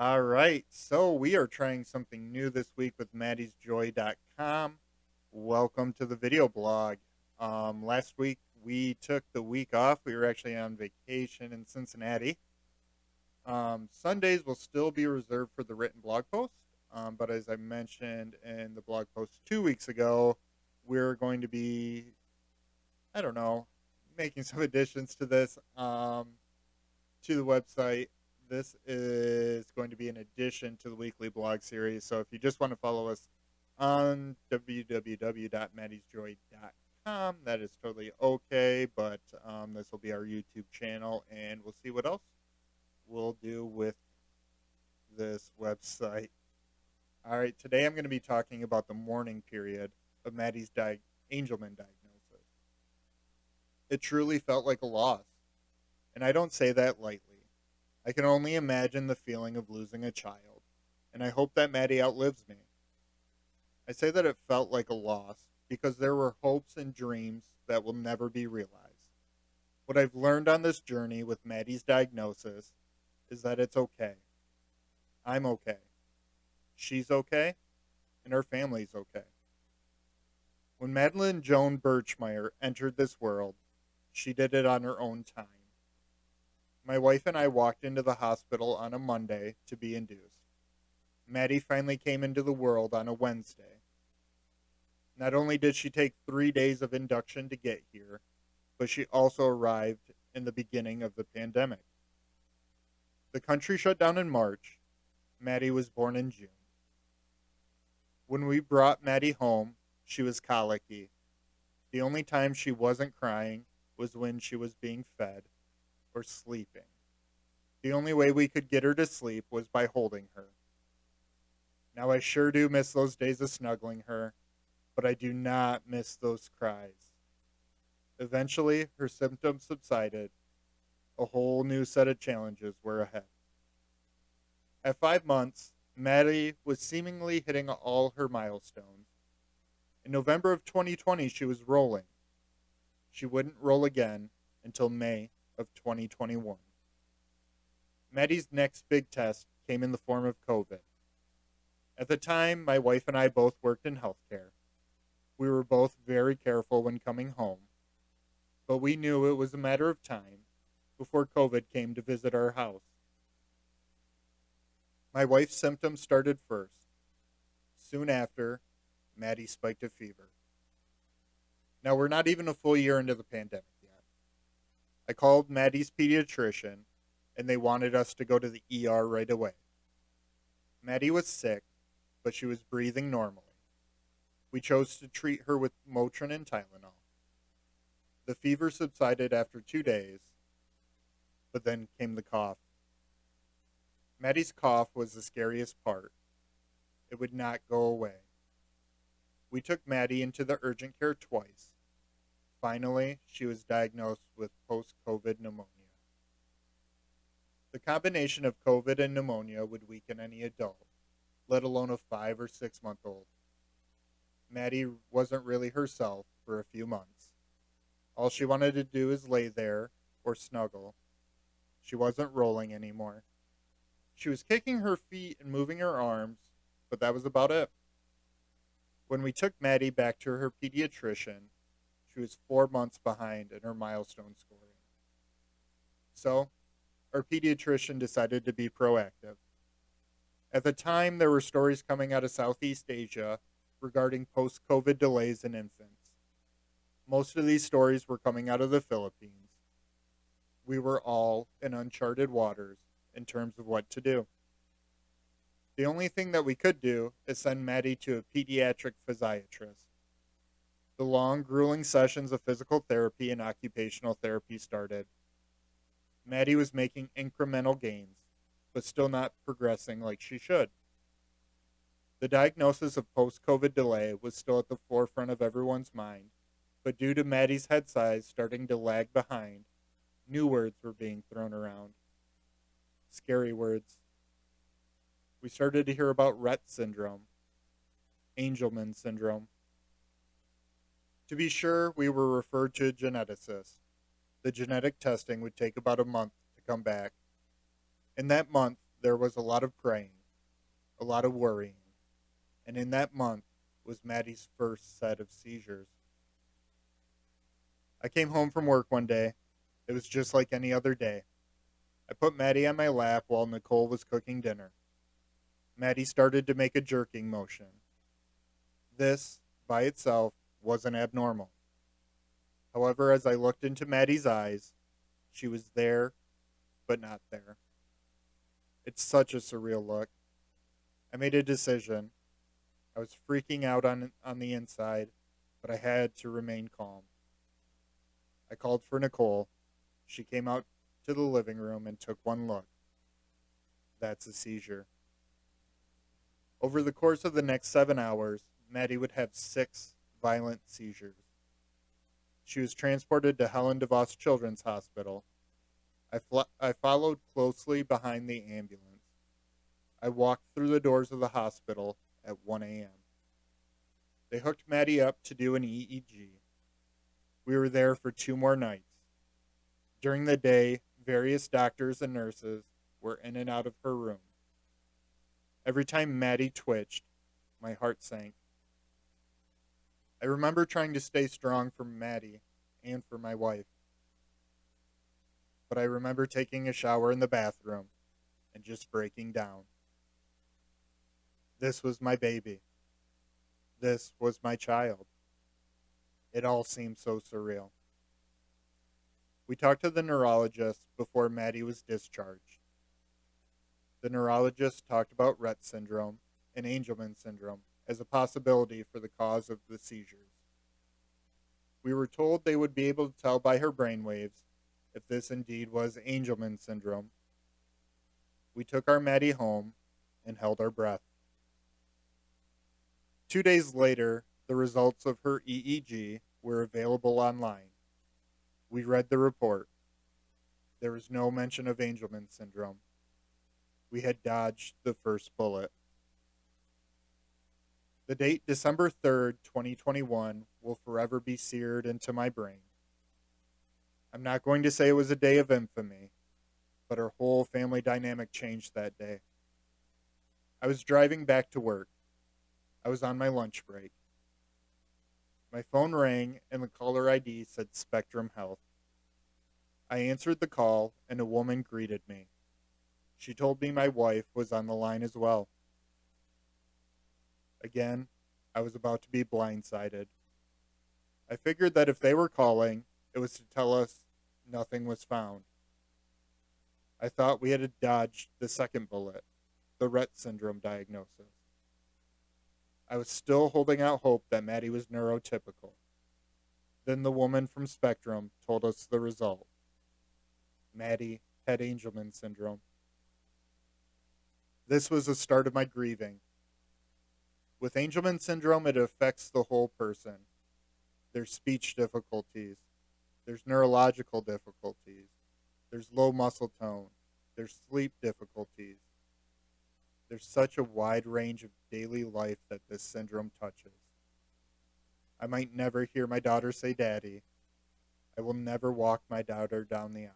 All right. So we are trying something new this week with maddiesjoy.com. Welcome to the video blog. Last week we took the week off. We were actually on vacation in Cincinnati. Sundays will still be reserved for the written blog post. But as I mentioned in the blog post 2 weeks ago, we're going to be, I don't know, making some additions to this. To the website. This is going to be an addition to the weekly blog series. So if you just want to follow us on www.maddiesjoy.com, that is totally okay. But this will be our YouTube channel, and we'll see what else we'll do with this website. All right, today I'm going to be talking about the mourning period of Maddie's Angelman diagnosis. It truly felt like a loss, and I don't say that lightly. I can only imagine the feeling of losing a child, and I hope that Maddie outlives me. I say that it felt like a loss because there were hopes and dreams that will never be realized. What I've learned on this journey with Maddie's diagnosis is that it's okay. I'm okay. She's okay, and her family's okay. When Madeline Joan Birchmeyer entered this world, she did it on her own time. My wife and I walked into the hospital on a Monday to be induced. Maddie finally came into the world on a Wednesday. Not only did she take 3 days of induction to get here, but she also arrived in the beginning of the pandemic. The country shut down in March. Maddie was born in June. When we brought Maddie home, she was colicky. The only time she wasn't crying was when she was being fed or sleeping. The only way we could get her to sleep was by holding her. Now, I sure do miss those days of snuggling her, but I do not miss those cries. Eventually, her symptoms subsided. A whole new set of challenges were ahead. At 5 months, Maddie was seemingly hitting all her milestones. In November of 2020, she was rolling. She wouldn't roll again until May of 2021. Maddie's next big test came in the form of COVID. At the time, my wife and I both worked in healthcare. We were both very careful when coming home, but we knew it was a matter of time before COVID came to visit our house. My wife's symptoms started first. Soon after, Maddie spiked a fever. Now, we're not even a full year into the pandemic yet. I called Maddie's pediatrician, and they wanted us to go to the ER right away. Maddie was sick, but she was breathing normally. We chose to treat her with Motrin and Tylenol. The fever subsided after 2 days, but then came the cough. Maddie's cough was the scariest part. It would not go away. We took Maddie into the urgent care twice. Finally, she was diagnosed with post-COVID pneumonia. The combination of COVID and pneumonia would weaken any adult, let alone a 5 or 6 month old. Maddie wasn't really herself for a few months. All she wanted to do is lay there or snuggle. She wasn't rolling anymore. She was kicking her feet and moving her arms, but that was about it. When we took Maddie back to her pediatrician, she was 4 months behind in her milestone scoring. So, our pediatrician decided to be proactive. At the time, there were stories coming out of Southeast Asia regarding post-COVID delays in infants. Most of these stories were coming out of the Philippines. We were all in uncharted waters in terms of what to do. The only thing that we could do is send Maddie to a pediatric physiatrist. The long, grueling sessions of physical therapy and occupational therapy started. Maddie was making incremental gains, but still not progressing like she should. The diagnosis of post-COVID delay was still at the forefront of everyone's mind, but due to Maddie's head size starting to lag behind, new words were being thrown around. Scary words. We started to hear about Rett syndrome, Angelman syndrome. To be sure, we were referred to a geneticist. The genetic testing would take about a month to come back. In that month, there was a lot of praying, a lot of worrying, and in that month was Maddie's first set of seizures. I came home from work one day. It was just like any other day. I put Maddie on my lap while Nicole was cooking dinner. Maddie started to make a jerking motion. This, by itself, wasn't abnormal. However, as I looked into Maddie's eyes, she was there, but not there. It's such a surreal look. I made a decision. I was freaking out on the inside, but I had to remain calm. I called for Nicole. She came out to the living room and took one look. That's a seizure. Over the course of the next 7 hours, Maddie would have 6 violent seizures. She was transported to Helen DeVos Children's Hospital. I followed closely behind the ambulance. I walked through the doors of the hospital at 1 a.m. They hooked Maddie up to do an EEG. We were there for 2 more nights. During the day, various doctors and nurses were in and out of her room. Every time Maddie twitched, my heart sank. I remember trying to stay strong for Maddie and for my wife. But I remember taking a shower in the bathroom and just breaking down. This was my baby. This was my child. It all seemed so surreal. We talked to the neurologist before Maddie was discharged. The neurologist talked about Rett syndrome and Angelman syndrome as a possibility for the cause of the seizures. We were told they would be able to tell by her brainwaves if this indeed was Angelman syndrome. We took our Maddie home and held our breath. 2 days later, the results of her EEG were available online. We read the report. There was no mention of Angelman syndrome. We had dodged the first bullet. The date December 3rd, 2021 will forever be seared into my brain. I'm not going to say it was a day of infamy, but our whole family dynamic changed that day. I was driving back to work. I was on my lunch break. My phone rang and the caller ID said Spectrum Health. I answered the call and a woman greeted me. She told me my wife was on the line as well. Again, I was about to be blindsided. I figured that if they were calling, it was to tell us nothing was found. I thought we had dodged the second bullet, the Rett syndrome diagnosis. I was still holding out hope that Maddie was neurotypical. Then the woman from Spectrum told us the result. Maddie had Angelman syndrome. This was the start of my grieving. With Angelman syndrome, it affects the whole person. There's speech difficulties. There's neurological difficulties. There's low muscle tone. There's sleep difficulties. There's such a wide range of daily life that this syndrome touches. I might never hear my daughter say daddy. I will never walk my daughter down the aisle.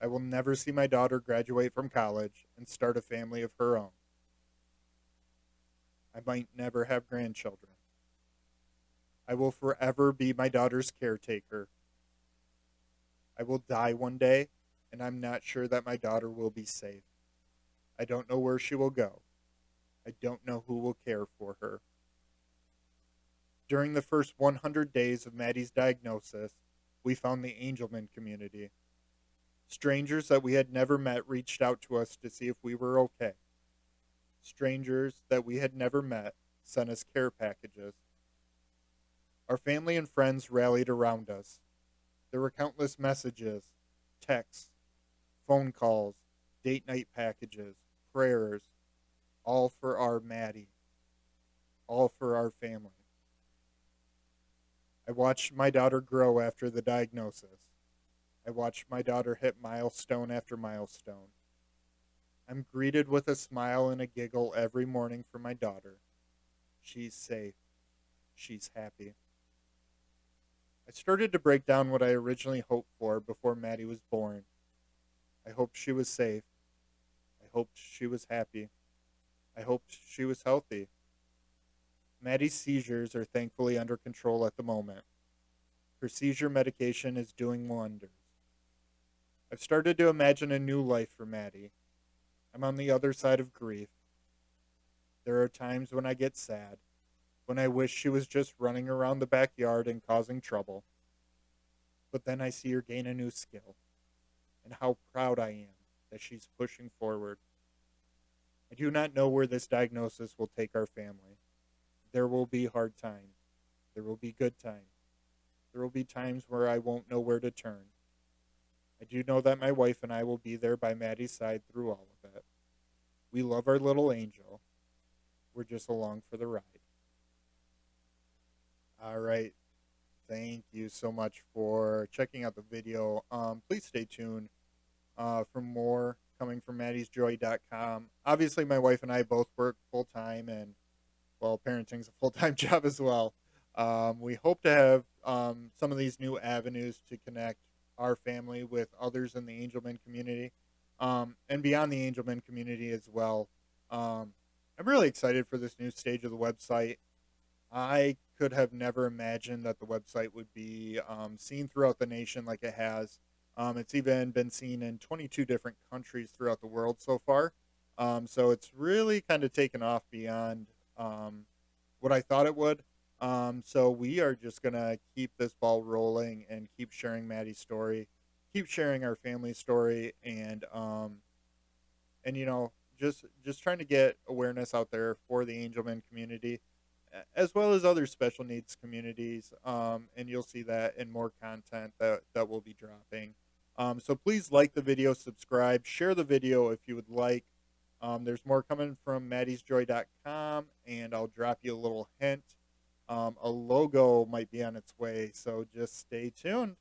I will never see my daughter graduate from college and start a family of her own. I might never have grandchildren. I will forever be my daughter's caretaker. I will die one day, and I'm not sure that my daughter will be safe. I don't know where she will go. I don't know who will care for her. During the first 100 days of Maddie's diagnosis, we found the Angelman community. Strangers that we had never met reached out to us to see if we were okay. Strangers that we had never met sent us care packages. Our family and friends rallied around us. There were countless messages, texts, phone calls, date night packages, prayers, all for our Maddie, all for our family. I watched my daughter grow after the diagnosis. I watched my daughter hit milestone after milestone. I'm greeted with a smile and a giggle every morning from my daughter. She's safe. She's happy. I started to break down what I originally hoped for before Maddie was born. I hoped she was safe. hoped she was happy. I hoped she was healthy. Maddie's seizures are thankfully under control at the moment. Her seizure medication is doing wonders. I've started to imagine a new life for Maddie. I'm on the other side of grief. There are times when I get sad, when I wish she was just running around the backyard and causing trouble. But then I see her gain a new skill, and how proud I am that she's pushing forward. I do not know where this diagnosis will take our family. There will be hard times. There will be good times. There will be times where I won't know where to turn. I do know that my wife and I will be there by Maddie's side through all of it. We love our little angel. We're just along for the ride. All right. Thank you so much for checking out the video. Please stay tuned for more coming from maddysjoy.com. Obviously, my wife and I both work full time, and well, parenting's a full time job as well. We hope to have some of these new avenues to connect our family with others in the Angelman community and beyond the Angelman community as well. I'm really excited for this new stage of the website. I could have never imagined that the website would be seen throughout the nation like it has. It's even been seen in 22 different countries throughout the world so far. So it's really kind of taken off beyond what I thought it would. So we are just going to keep this ball rolling and keep sharing Maddie's story, keep sharing our family story, and just trying to get awareness out there for the Angelman community as well as other special needs communities. And you'll see that in more content that will be dropping. So please like the video, subscribe, share the video if you would like. There's more coming from maddysjoy.com, and I'll drop you a little hint. A logo might be on its way, so just stay tuned.